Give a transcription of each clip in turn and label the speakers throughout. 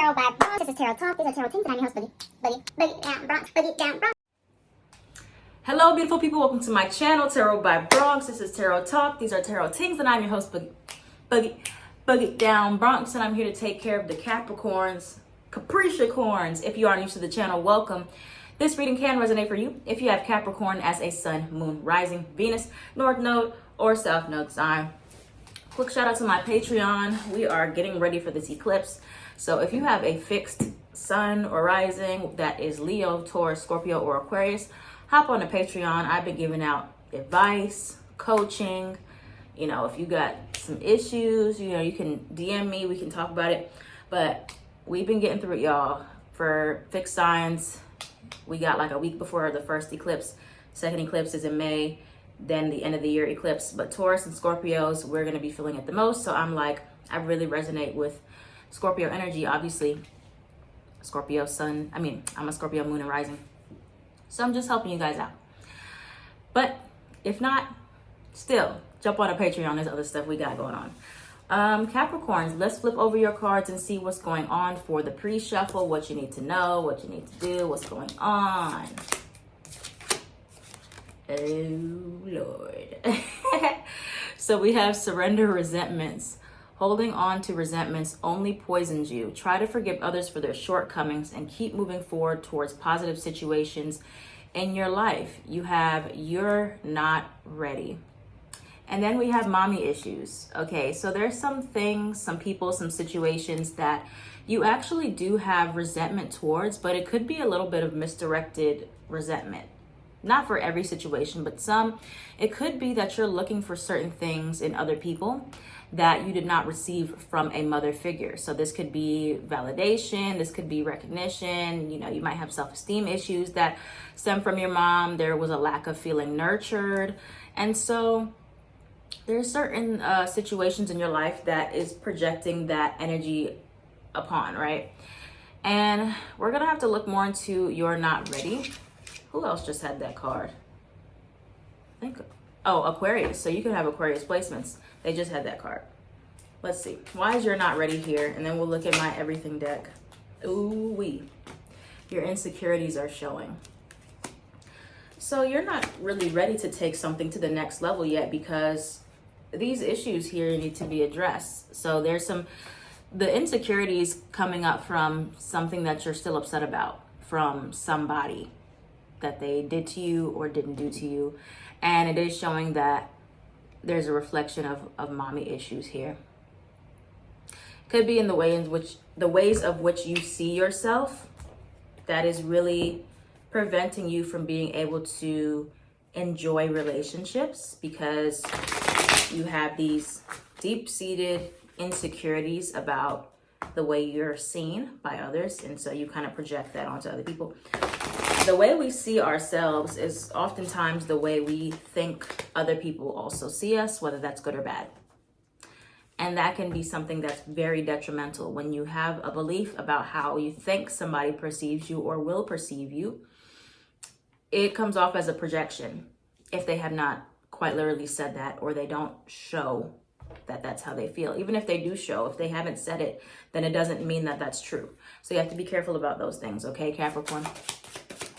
Speaker 1: Tarot by Bronx. This is Tarot Talk. These are Tarot Teens, and I'm your host, Boogie down Bronx, Boogie down Bronx.
Speaker 2: Hello, beautiful people. Welcome to my channel, Tarot by Bronx. This is Tarot Talk. These are Tarot Teens, and I'm your host, Boogie down Bronx, and I'm here to take care of the Capricorns, Capricorns. If you are new to the channel, welcome. This reading can resonate for you if you have Capricorn as a sun, moon, rising, Venus, north node, or south node sign. Quick shout out to my Patreon. We are getting ready for this eclipse. So if you have a fixed sun or rising that is Leo, Taurus, Scorpio, or Aquarius, hop on the Patreon. I've been giving out advice, coaching. You know, if you got some issues, you know, you can DM me, we can talk about it. But we've been getting through it, y'all. For fixed signs, we got like a week before the first eclipse. Second eclipse is in May, then the end of the year eclipse. But Taurus and Scorpios, we're going to be feeling it the most. So I'm like, I really resonate with Scorpio energy, obviously. Scorpio sun, I'm a Scorpio moon and rising. So I'm just helping you guys out. But if not, still, jump on a Patreon. There's other stuff we got going on. Capricorns, let's flip over your cards and see what's going on for the pre-shuffle, what you need to know, what you need to do, what's going on. Oh, Lord. So we have surrender resentments. Holding on to resentments only poisons you. Try to forgive others for their shortcomings and keep moving forward towards positive situations in your life. You have you're not ready. And then we have mommy issues. Okay, so there's some things, some people, some situations that you actually do have resentment towards, but it could be a little bit of misdirected resentment. Not for every situation, but some. It could be that you're looking for certain things in other people that you did not receive from a mother figure. So this could be validation, this could be recognition. You know, you might have self-esteem issues that stem from your mom. There was a lack of feeling nurtured. And so there's certain situations in your life that is projecting that energy upon, right? And we're gonna have to look more into you're not ready. Who else just had that card? Aquarius. So you can have Aquarius placements. They just had that card. Let's see. Why is you're not ready here? And then we'll look at my everything deck. Ooh-wee. Your insecurities are showing. So you're not really ready to take something to the next level yet because these issues here need to be addressed. So there's the insecurities coming up from something that you're still upset about, from somebody that they did to you or didn't do to you. And it is showing that there's a reflection of mommy issues here. Could be in the ways of which you see yourself that is really preventing you from being able to enjoy relationships because you have these deep-seated insecurities about the way you're seen by others. And so you kind of project that onto other people. The way we see ourselves is oftentimes the way we think other people also see us, whether that's good or bad. And that can be something that's very detrimental. When you have a belief about how you think somebody perceives you or will perceive you, it comes off as a projection if they have not quite literally said that, or they don't show that that's how they feel. Even if they do show, if they haven't said it, then it doesn't mean that that's true. So you have to be careful about those things, okay, Capricorn?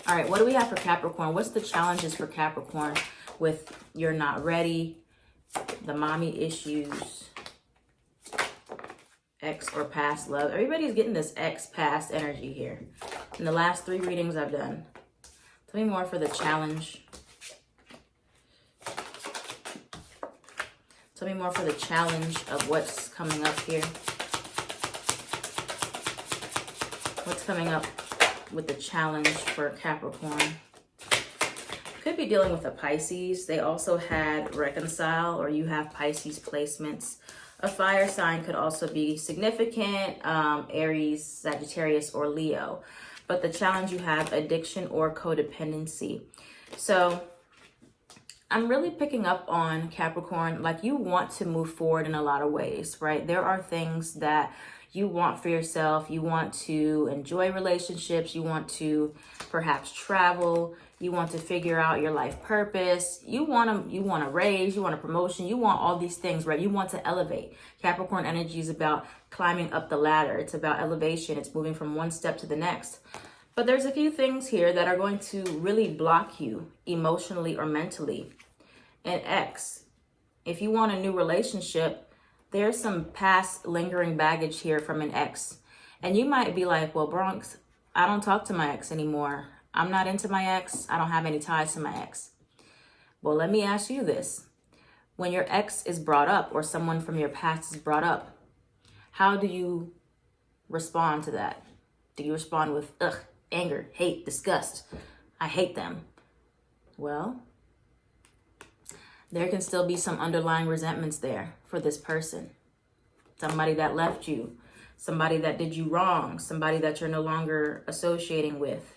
Speaker 2: All right, what do we have for Capricorn? What's the challenges for Capricorn with you're not ready, the mommy issues, ex or past love? Everybody's getting this ex-past energy here. In the last 3 readings I've done. Tell me more for the challenge. Tell me more for the challenge of what's coming up here. What's coming up with the challenge for Capricorn? Could be dealing with a Pisces. They also had reconcile, or you have Pisces placements. A fire sign could also be significant, Aries, Sagittarius, or Leo. But the challenge, you have addiction or codependency. So I'm really picking up on Capricorn, like you want to move forward in a lot of ways, right? There are things that you want for yourself. You want to enjoy relationships. You want to perhaps travel. You want to figure out your life purpose. You want a raise, you want a promotion, you want all these things, right? You want to elevate. Capricorn energy is about climbing up the ladder. It's about elevation. It's moving from one step to the next. But there's a few things here that are going to really block you emotionally or mentally. An ex, if you want a new relationship, there's some past lingering baggage here from an ex. And you might be like, well, Bronx, I don't talk to my ex anymore. I'm not into my ex. I don't have any ties to my ex. Well, let me ask you this. When your ex is brought up or someone from your past is brought up, how do you respond to that? Do you respond with, ugh, anger, hate, disgust? I hate them. Well, there can still be some underlying resentments there for this person. Somebody that left you, somebody that did you wrong, somebody that you're no longer associating with.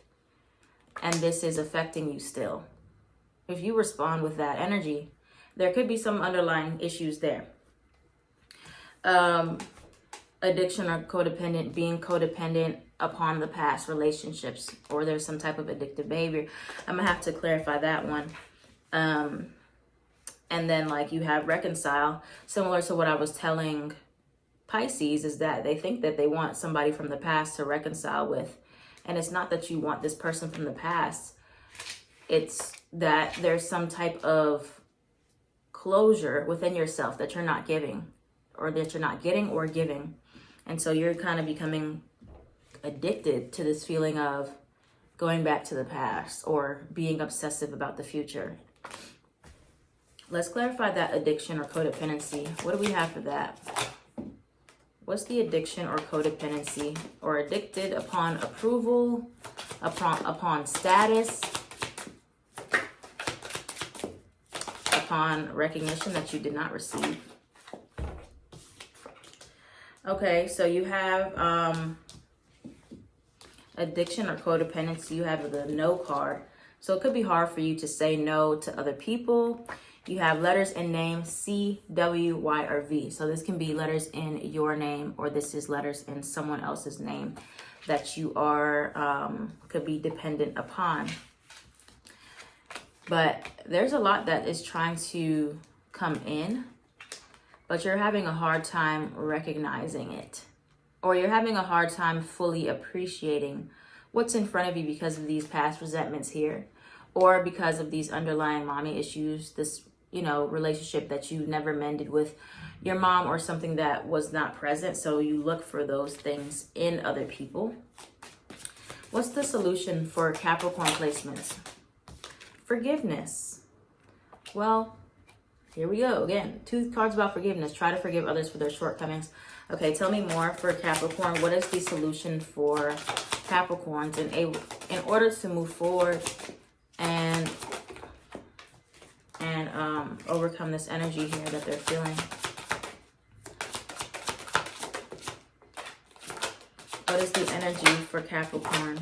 Speaker 2: And this is affecting you still. If you respond with that energy, there could be some underlying issues there. Addiction or codependent, being codependent upon the past relationships, or there's some type of addictive behavior. I'm gonna have to clarify that one. And then like you have reconcile, similar to what I was telling Pisces, is that they think that they want somebody from the past to reconcile with. And it's not that you want this person from the past. It's that there's some type of closure within yourself that you're not giving, or that you're not getting or giving. And so you're kind of becoming addicted to this feeling of going back to the past or being obsessive about the future. Let's clarify that addiction or codependency. What do we have for that? What's the addiction or codependency? Or addicted upon approval, upon status, upon recognition that you did not receive. Okay, so you have addiction or codependency. You have the no card. So it could be hard for you to say no to other people. You have letters in name C, W, Y, or V. So this can be letters in your name, or this is letters in someone else's name that you are, could be dependent upon. But there's a lot that is trying to come in, but you're having a hard time recognizing it. Or you're having a hard time fully appreciating what's in front of you because of these past resentments here. Or because of these underlying mommy issues, this relationship that you never mended with your mom, or something that was not present. So you look for those things in other people. What's the solution for Capricorn placements? Forgiveness. Well, here we go again. 2 cards about forgiveness. Try to forgive others for their shortcomings. Okay, tell me more for Capricorn. What is the solution for Capricorns in order to move forward and overcome this energy here that they're feeling? What is the energy for Capricorn?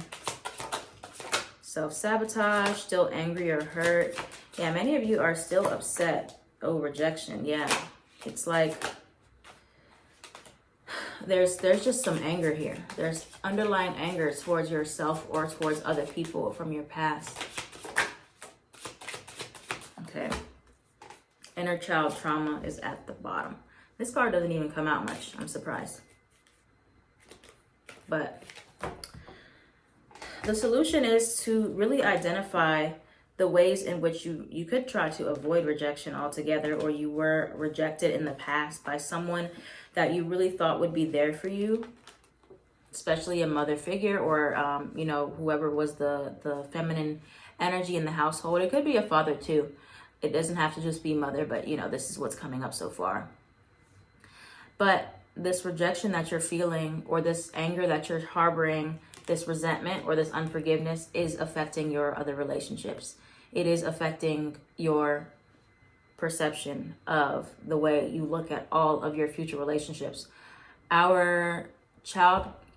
Speaker 2: Self-sabotage, still angry or hurt. Yeah, many of you are still upset. Oh, rejection. Yeah, it's like there's just some anger here. There's underlying anger towards yourself or towards other people from your past. Okay. Inner child trauma is at the bottom. This card doesn't even come out much. I'm surprised. But the solution is to really identify the ways in which you could try to avoid rejection altogether, or you were rejected in the past by someone that you really thought would be there for you, especially a mother figure, or whoever was the feminine energy in the household. It could be a father too. It doesn't have to just be mother, but this is what's coming up so far. But this rejection that you're feeling, or this anger that you're harboring, this resentment or this unforgiveness is affecting your other relationships. It is affecting your perception of the way you look at all of your future relationships. Our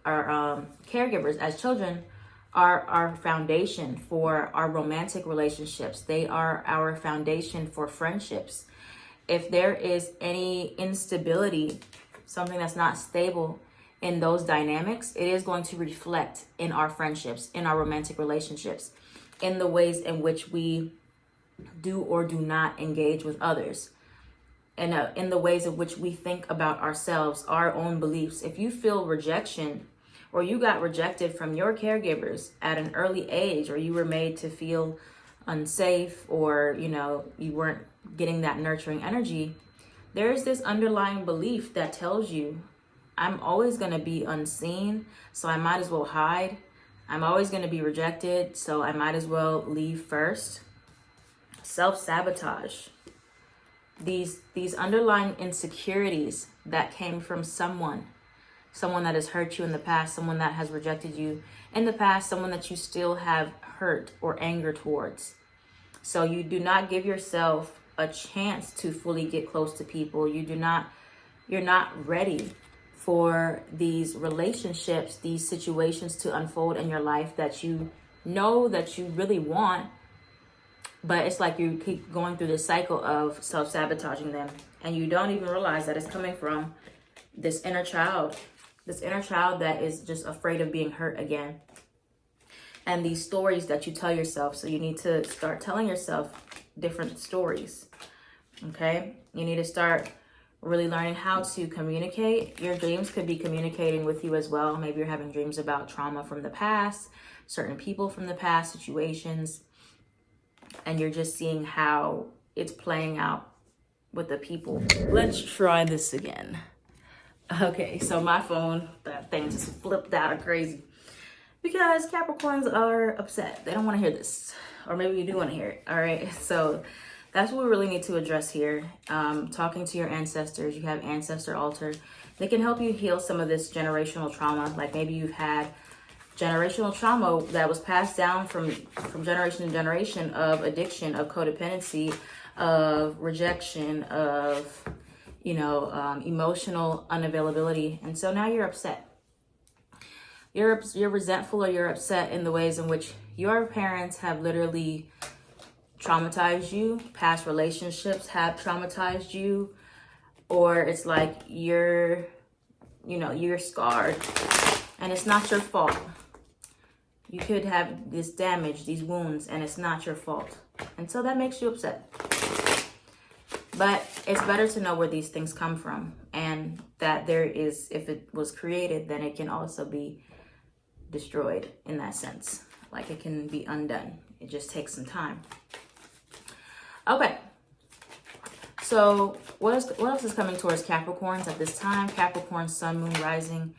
Speaker 2: caregivers as children are our foundation for our romantic relationships. They are our foundation for friendships. If there is any instability, something that's not stable in those dynamics, it is going to reflect in our friendships, in our romantic relationships, in the ways in which we do or do not engage with others, and in the ways in which we think about ourselves, our own beliefs. If you feel rejection, or you got rejected from your caregivers at an early age, or you were made to feel unsafe, or you weren't getting that nurturing energy, there is this underlying belief that tells you, I'm always going to be unseen, so I might as well hide. I'm always going to be rejected, so I might as well leave first. Self-sabotage. These underlying insecurities that came from someone that has hurt you in the past, someone that has rejected you in the past, someone that you still have hurt or anger towards. So you do not give yourself a chance to fully get close to people. You're not ready for these relationships, these situations to unfold in your life that you know that you really want. But it's like you keep going through this cycle of self-sabotaging them, and you don't even realize that it's coming from this inner child that is just afraid of being hurt again. And these stories that you tell yourself. So you need to start telling yourself different stories. Okay? You need to start really learning how to communicate. Your dreams could be communicating with you as well. Maybe you're having dreams about trauma from the past, certain people from the past, situations, and you're just seeing how it's playing out with the people. Let's try this again. Okay, so my phone, that thing just flipped out of crazy because Capricorns are upset. They don't want to hear this, or maybe you do want to hear it. All right, so that's what we really need to address here. Talking to your ancestors. You have ancestor altar. They can help you heal some of this generational trauma. Like maybe you've had generational trauma that was passed down from generation to generation, of addiction, of codependency, of rejection, of emotional unavailability. And so now you're upset. You're resentful, or you're upset in the ways in which your parents have literally traumatized you. Past relationships have traumatized you, or it's like you're scarred and it's not your fault. You could have this damage, these wounds, and it's not your fault. And so that makes you upset. But it's better to know where these things come from, and that there is, if it was created, then it can also be destroyed in that sense. Like it can be undone. It just takes some time. Okay. So what else is coming towards Capricorns at this time? Capricorn, Sun, Moon, Rising,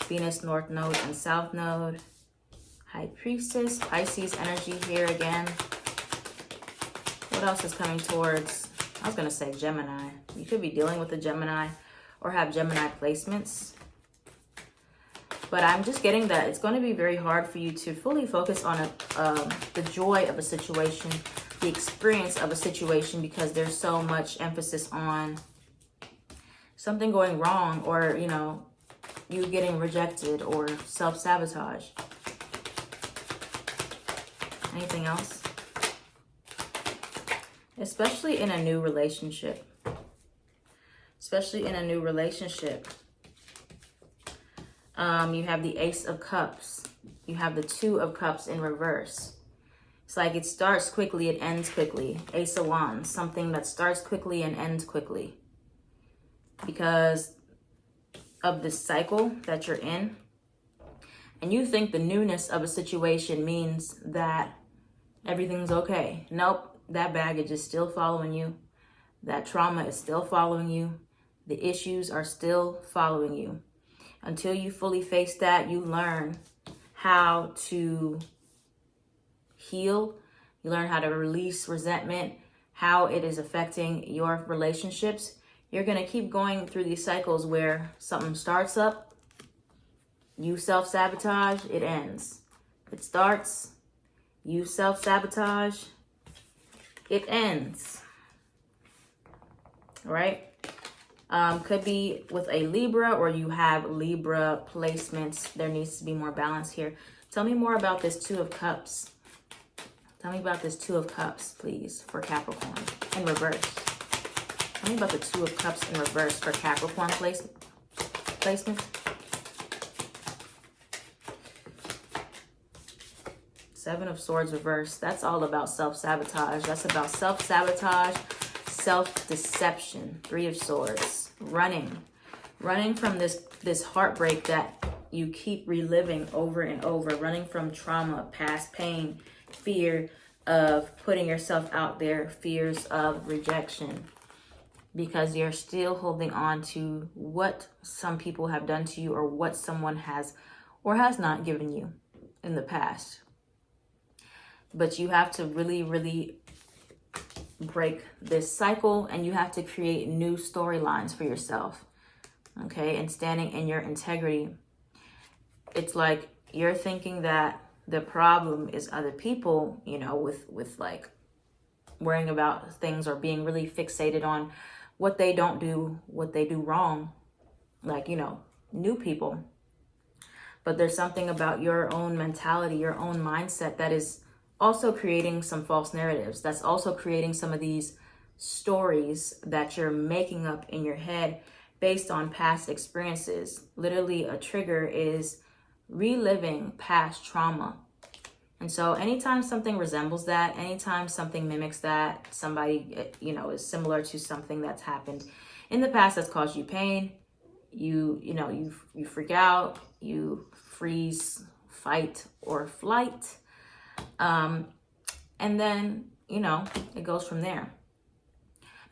Speaker 2: Venus, North Node, and South Node. High Priestess, Pisces energy here again. What else is coming towards? I was going to say Gemini. You could be dealing with a Gemini or have Gemini placements. But I'm just getting that it's going to be very hard for you to fully focus on the joy of a situation, the experience of a situation, because there's so much emphasis on something going wrong, or, you getting rejected or self-sabotage. Anything else? Especially in a new relationship. You have the Ace of Cups. You have the Two of Cups in reverse. It's like it starts quickly, it ends quickly. Ace of Wands, something that starts quickly and ends quickly. Because of this cycle that you're in. And you think the newness of a situation means that everything's okay. Nope, that baggage is still following you. That trauma is still following you. The issues are still following you. Until you fully face that, you learn how to heal. You learn how to release resentment, how it is affecting your relationships. You're going to keep going through these cycles where something starts up, you self-sabotage, it ends. It starts, you self-sabotage, it ends. All right? Could be with a Libra, or you have Libra placements. There needs to be more balance here. Tell me more about this Two of Cups. Tell me about this Two of Cups, please, for Capricorn in reverse. Tell me about the Two of Cups in reverse for Capricorn placement. Seven of Swords reversed. That's all about self-sabotage. That's about self-sabotage, self-deception. Three of Swords. Running from this heartbreak that you keep reliving over and over. Running from trauma, past pain, fear of putting yourself out there, fears of rejection, because you're still holding on to what some people have done to you, or what someone has or has not given you in the past. But you have to really, really break this cycle, and you have to create new storylines for yourself. Okay, and standing in your integrity. It's like you're thinking that the problem is other people, you know, with like worrying about things or being really fixated on what they don't do, what they do wrong, like, you know, new people. But there's something about your own mentality, your own mindset, that is also creating some false narratives. That's also creating some of these stories that you're making up in your head based on past experiences. Literally, a trigger is reliving past trauma. And so anytime something resembles that, anytime something mimics that, somebody, you know, is similar to something that's happened in the past that's caused you pain, you freak out, you freeze, fight, or flight. And then, you know, it goes from there.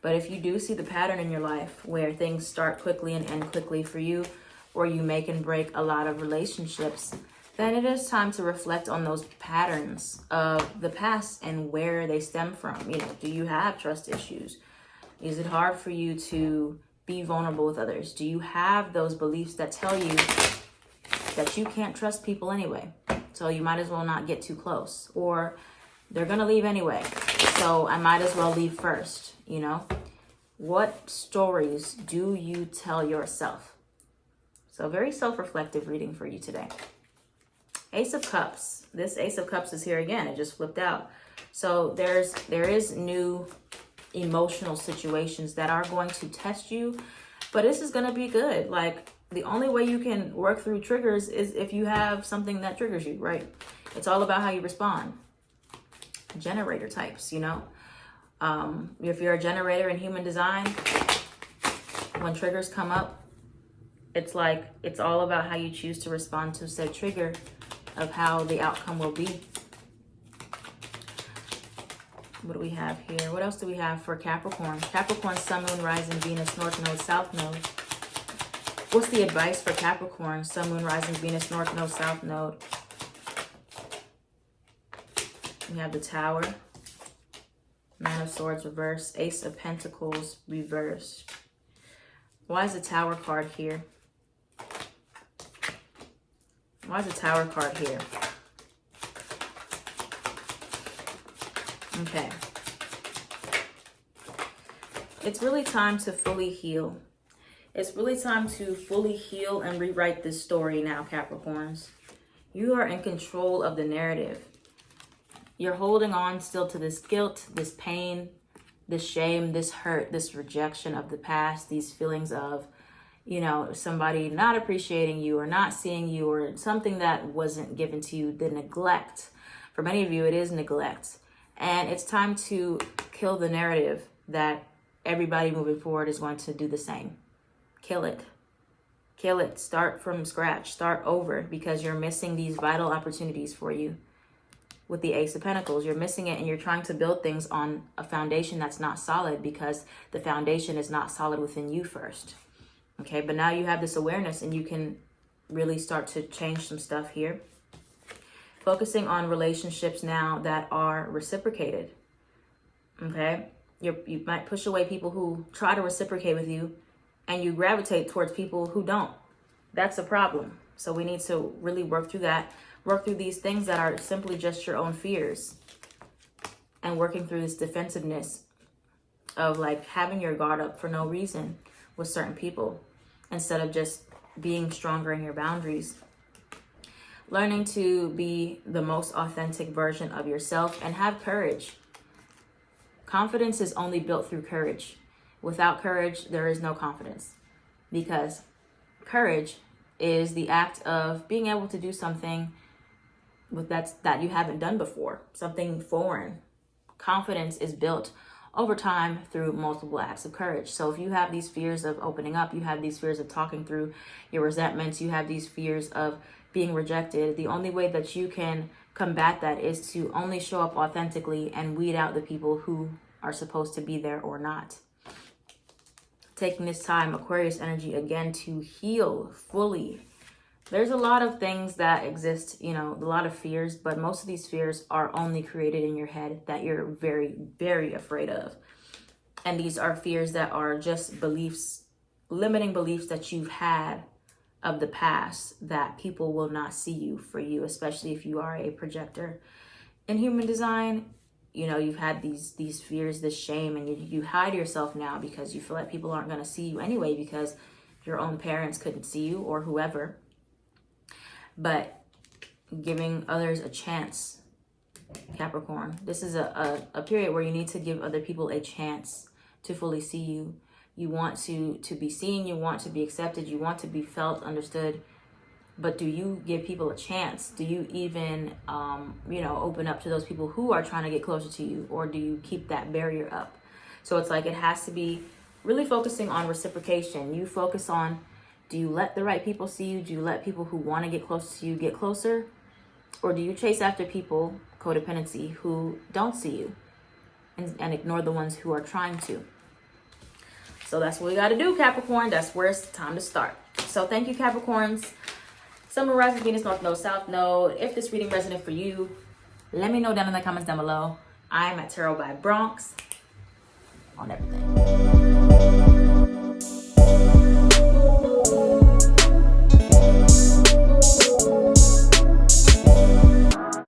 Speaker 2: But if you do see the pattern in your life where things start quickly and end quickly for you, or you make and break a lot of relationships, then it is time to reflect on those patterns of the past and where they stem from. You know, do you have trust issues? Is it hard for you to be vulnerable with others? Do you have those beliefs that tell you that you can't trust people anyway, so you might as well not get too close, or they're gonna leave anyway, so I might as well leave first? You know, what stories do you tell yourself? So very self-reflective reading for you today. Ace of Cups. This Ace of Cups is here again. It just flipped out. So there is new emotional situations that are going to test you, but this is going to be good. Like, the only way you can work through triggers is if you have something that triggers you, right? It's all about how you respond. Generator types, you know. If you're a generator in human design, when triggers come up, it's like, it's all about how you choose to respond to said trigger, of how the outcome will be. What do we have here? What else do we have for Capricorn? Capricorn, Sun, Moon, Rising, Venus, North Node, South Node. What's the advice for Capricorn, Sun, Moon, Rising, Venus, North Node, South Node? We have the Tower, Man of Swords reversed, Ace of Pentacles reversed. Why is the Tower card here? Why is the Tower card here? Okay. It's really time to fully heal. It's really time to fully heal and rewrite this story now, Capricorns. You are in control of the narrative. You're holding on still to this guilt, this pain, this shame, this hurt, this rejection of the past, these feelings of, you know, somebody not appreciating you or not seeing you, or something that wasn't given to you, the neglect. For many of you, it is neglect. And it's time to kill the narrative that everybody moving forward is going to do the same. Kill it. Kill it. Start from scratch. Start over, because you're missing these vital opportunities for you. With the Ace of Pentacles, you're missing it, and you're trying to build things on a foundation that's not solid, because the foundation is not solid within you first. Okay, but now you have this awareness, and you can really start to change some stuff here. Focusing on relationships now that are reciprocated. Okay, you might push away people who try to reciprocate with you, and you gravitate towards people who don't. That's a problem. So we need to really work through that. Work through these things that are simply just your own fears. And working through this defensiveness of like having your guard up for no reason with certain people, instead of just being stronger in your boundaries. Learning to be the most authentic version of yourself and have courage. Confidence is only built through courage. Without courage, there is no confidence, because courage is the act of being able to do something with that you haven't done before, something foreign. Confidence is built over time through multiple acts of courage. So if you have these fears of opening up, you have these fears of talking through your resentments, you have these fears of being rejected, the only way that you can combat that is to only show up authentically and weed out the people who are supposed to be there or not. Taking this time, Aquarius energy, again, to heal fully. There's a lot of things that exist, you know, a lot of fears, but most of these fears are only created in your head that you're very, very afraid of. And these are fears that are just beliefs, limiting beliefs that you've had of the past, that people will not see you for you, especially if you are a projector. In human design, you know, you've had these fears, this shame, and you hide yourself now because you feel like people aren't going to see you anyway because your own parents couldn't see you or whoever. But giving others a chance, Capricorn, this is a period where you need to give other people a chance to fully see you. You want to be seen, you want to be accepted, you want to be felt, understood. But do you give people a chance? Do you even, open up to those people who are trying to get closer to you? Or do you keep that barrier up? So it's like it has to be really focusing on reciprocation. You focus on, do you let the right people see you? Do you let people who want to get close to you get closer? Or do you chase after people, codependency, who don't see you and ignore the ones who are trying to? So that's what we got to do, Capricorn. That's where it's time to start. So thank you, Capricorns. Sun, Moon, Rising, Venus, North Node, South Node. If this reading resonated for you, let me know down in the comments down below. I am at Tarot by Bronx on everything.